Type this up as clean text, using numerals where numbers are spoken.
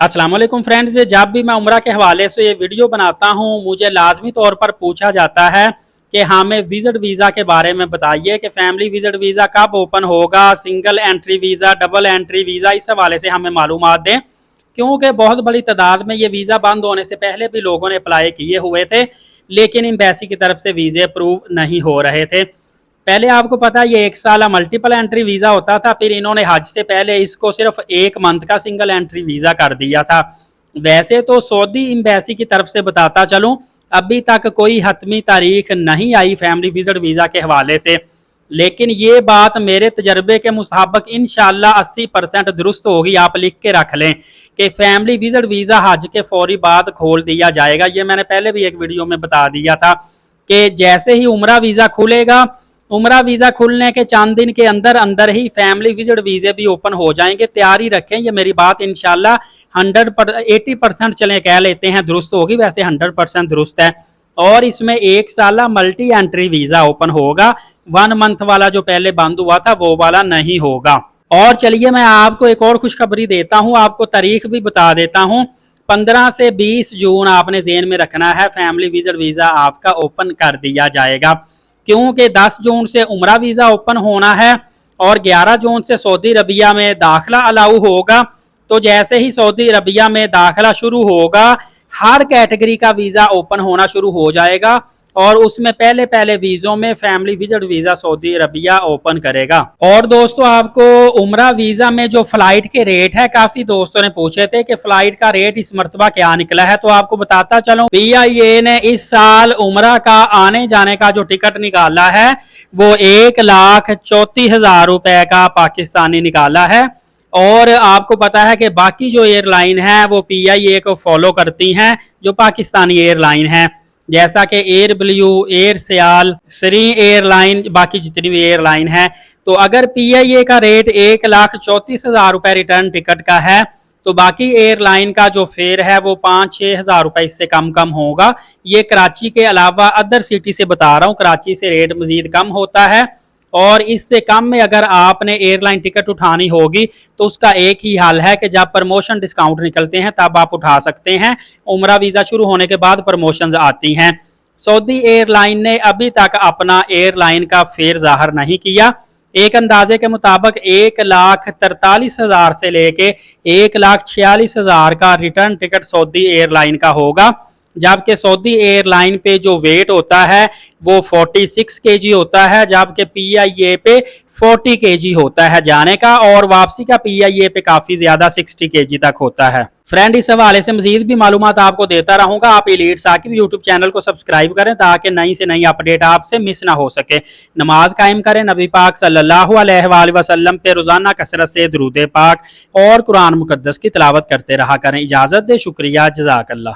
अस्सलाम वालेकुम फ्रेंड्स, जब भी मैं उम्रा के हवाले से ये वीडियो बनाता हूँ मुझे लाजमी तौर पर पूछा जाता है कि हमें विजिट वीज़ा के बारे में बताइए कि फैमिली विजिट वीज़ा कब ओपन होगा, single entry visa, double entry visa, इस हवाले से हमें मालूमात दें। क्योंकि बहुत बड़ी तादाद में ये वीज़ा बंद होने से पहले भी लोगों ने अप्लाई किए हुए थे, लेकिन एम्बेसी की तरफ से वीज़े अप्रूव नहीं हो रहे थे। पहले आपको पता है ये 1 साल मल्टीपल एंट्री वीज़ा होता था, फिर इन्होंने हज से पहले इसको सिर्फ 1 मंथ का सिंगल एंट्री वीज़ा कर दिया था। वैसे तो सऊदी एम्बेसी की तरफ से बताता चलूँ, अभी तक कोई हतमी तारीख नहीं आई फैमिली विजिट वीज़ा के हवाले से, लेकिन ये बात मेरे तजर्बे के मुताबिक इंशाल्लाह 80% दुरुस्त होगी। आप लिख के रख लें कि फैमिली विजिट वीज़ा हज के फौरी बाद खोल दिया जाएगा। ये मैंने पहले भी एक वीडियो में बता दिया था कि जैसे ही उम्रा वीज़ा खुलेगा, उम्रा वीज़ा खुलने के चंद दिन के अंदर अंदर ही फैमिली विजिट वीज़े भी ओपन हो जाएंगे। तैयारी रखें, ये मेरी बात इंशाल्लाह 80% चलें कह लेते हैं दुरुस्त होगी, वैसे 100% दुरुस्त है। और इसमें 1 साल मल्टी एंट्री वीज़ा ओपन होगा, 1 मंथ वाला जो पहले बंद हुआ था वो वाला नहीं होगा। और चलिए मैं आपको एक और खुशखबरी देता हूँ, आपको तारीख भी बता देता हूँ। 15 से 20 जून आपने ज़हन में रखना है, फैमिली विजिट वीज़ा आपका ओपन कर दिया जाएगा। क्योंकि 10 जून से उम्रा वीज़ा ओपन होना है और 11 जून से सऊदी अरबिया में दाखिला अलाउ होगा। तो जैसे ही सऊदी अरबिया में दाखिला शुरू होगा, हर कैटेगरी का वीज़ा ओपन होना शुरू हो जाएगा और उसमें पहले पहले वीज़ों में family visit visa Saudi Arabia open करेगा। और दोस्तों, आपको उम्रा वीज़ा में जो फ़्लाइट के रेट है, काफ़ी दोस्तों ने पूछे थे कि फ़्लाइट का रेट इस मरतबा क्या निकला है, तो आपको बताता चलूँ। PIA ने इस साल उम्रा का आने जाने का जो टिकट निकाला है वो 1,34,000 रुपए का पाकिस्तानी निकाला है। और आपको पता है कि बाकी जो एयरलाइन है वो PIA को फॉलो करती हैं, जो पाकिस्तानी एयरलाइन है, जैसा कि एयर ब्लू, एयर सियाल, श्री एयरलाइन, बाकी जितनी भी एयरलाइन है। तो अगर PIA का रेट 1,34,000 रुपये रिटर्न टिकट का है, तो बाकी एयरलाइन का जो फेयर है वो 5-6 हज़ार रुपये इससे कम होगा। ये कराची के अलावा अदर सिटी से बता रहा हूँ, कराची से रेट मज़ीद कम होता है। और इससे कम में अगर आपने एयरलाइन टिकट उठानी होगी तो उसका एक ही हाल है कि जब प्रमोशन डिस्काउंट निकलते हैं तब आप उठा सकते हैं। उम्रा वीज़ा शुरू होने के बाद प्रमोशंस आती हैं। सऊदी एयरलाइन ने अभी तक अपना एयरलाइन का फेयर ज़ाहिर नहीं किया। एक अंदाजे के मुताबिक 1,43,000 से लेके 1,46,000 का रिटर्न टिकट सऊदी एयरलाइन का होगा, जबकि सऊदी एयरलाइन पे जो वेट होता है वो 46 kg होता है, जबकि PIA पे 40 kg होता है जाने का, और वापसी का PIA पे काफ़ी ज़्यादा 60 kg तक होता है। फ्रेंड, इस हवाले से मजीद भी मालूमात आपको देता रहूँगा। आप एलीट साकिब यूट्यूब चैनल को सब्सक्राइब करें ताकि नई से नई अपडेट आपसे मिस ना हो सके। नमाज कायम करें, नबी पाक सल्लल्लाहु अलैहि वसल्लम पे रोज़ाना कसरत से दुरूद पाक और कुरान मुकद्दस की तिलावत करते रहा करें। इजाज़त दे, शुक्रिया, जज़ाकल्लाह।